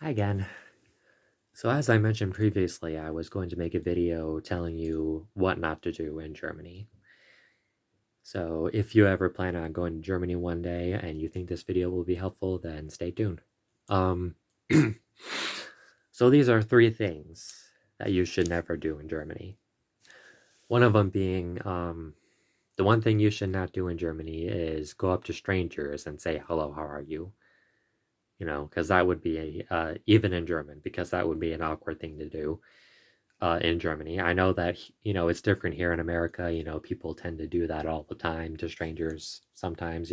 Hi again. So as I mentioned previously, I was going to make a video telling you what not to do in Germany. So if you ever plan on going to Germany one day and you think this video will be helpful, then stay tuned. Um, so these are three things that you should never do in Germany. One of them being, the one thing you should not do in Germany is go up to strangers and say, hello, how are you? Because that would be even in German, because that would be an awkward thing to do. In Germany. I know that, it's different here in America. People tend to do that all the time to strangers sometimes.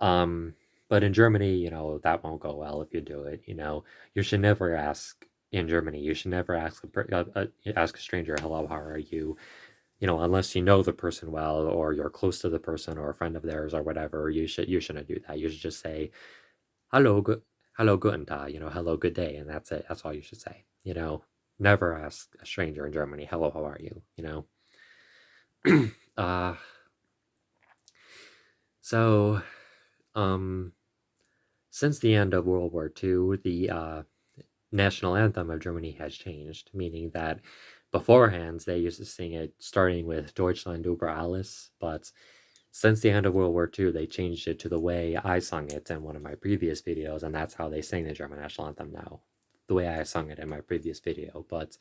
Um, but in Germany, that won't go well if you do it. You should never ask in Germany. You should never ask a stranger, hello, how are you? Unless you know the person well or you're close to the person or a friend of theirs or whatever, you shouldn't do that. You should just say, hello, hello, guten Tag, hello, good day, and that's it. That's all you should say. Never ask a stranger in Germany, hello, how are you? uh, so, um, since the end of World War II, the national anthem of Germany has changed, meaning that beforehand they used to sing it starting with Deutschland über alles, but since the end of World War II, they changed it to the way I sung it in one of my previous videos, and that's how they sing the German national anthem now. The way I sung it in my previous video, but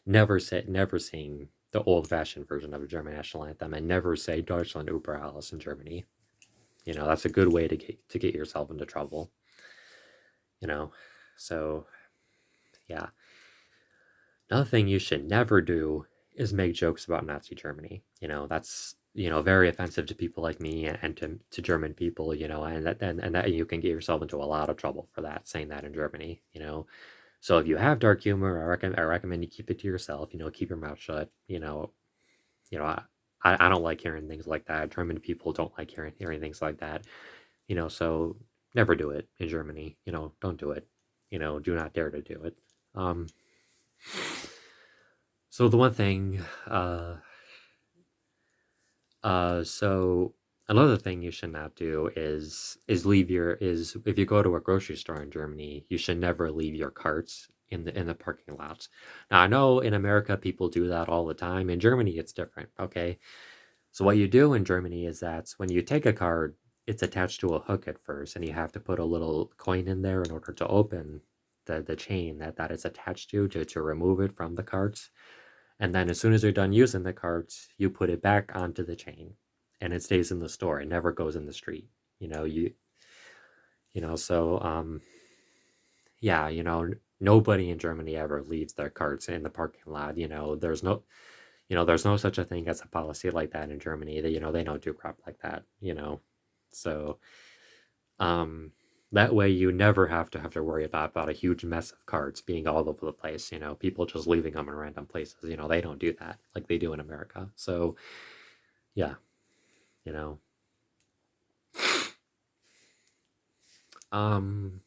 never sing the old-fashioned version of the German national anthem, and never say Deutschland über alles in Germany. That's a good way to get yourself into trouble. You know, so yeah. Another thing you should never do is make jokes about Nazi Germany. That's very offensive to people like me and to German people. And that you can get yourself into a lot of trouble for that, saying that in Germany. So if you have dark humor, I recommend you keep it to yourself. Keep your mouth shut. You know I don't like hearing things like that. German people don't like hearing things like that. So never do it in Germany. Don't do it. Do not dare to do it. Um, so the one thing, so another thing you should not do is leave your is if you go to a grocery store in Germany, you should never leave your carts in the parking lot. Now I know in America people do that all the time. In Germany it's different, okay? So what you do in Germany is that when you take a card, it's attached to a hook at first, and you have to put a little coin in there in order to open the chain that is attached to remove it from the carts. And then as soon as you're done using the carts, you put it back onto the chain and it stays in the store. It never goes in the street. You know, so yeah, nobody in Germany ever leaves their carts in the parking lot. There's no such a thing as a policy like that in Germany. They don't do crap like that. So um that way you never have to worry about a huge mess of carts being all over the place, people just leaving them in random places. They don't do that like they do in America. So yeah, you know. Um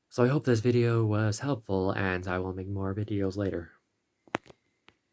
so I hope this video was helpful and I will make more videos later.